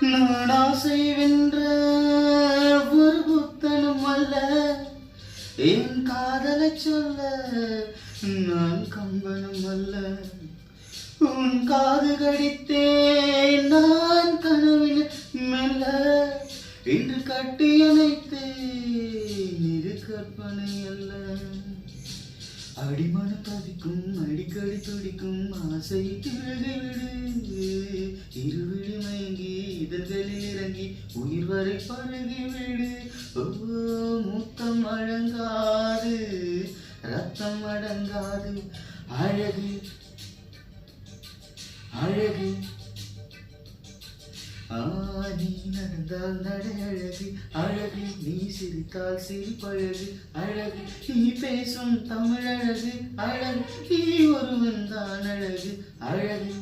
நான் ஆசை வென்ற ஒரு புத்தனும் அல்ல, என் காதலை சொல்ல நான் கம்பனும் அல்ல. உன் காது கடித்தேன் நான் கனவில் மெல்ல, இன்று கட்டி அணைத்தேன் இது கற்பனை அல்ல. அடிமன பதிக்கும் அடிக்கடி துடிக்கும் ஆசை திருகிவிடு, இருவிழி மயங்கி இதழ்களில் இறங்கி உயிர் வரை பழகிவிடு. ஓ முத்தம் அடங்காது ரத்தம் அடங்காது, அழகு அழகு நீ நடந்தால் நடை அழகு, அழகு நீ சிரித்தால் சிரிப்பழகு, அழகு நீ பேசும் தமிழ் அழகு, அழகு நீ ஒருவன் தான் அழகு, அழகு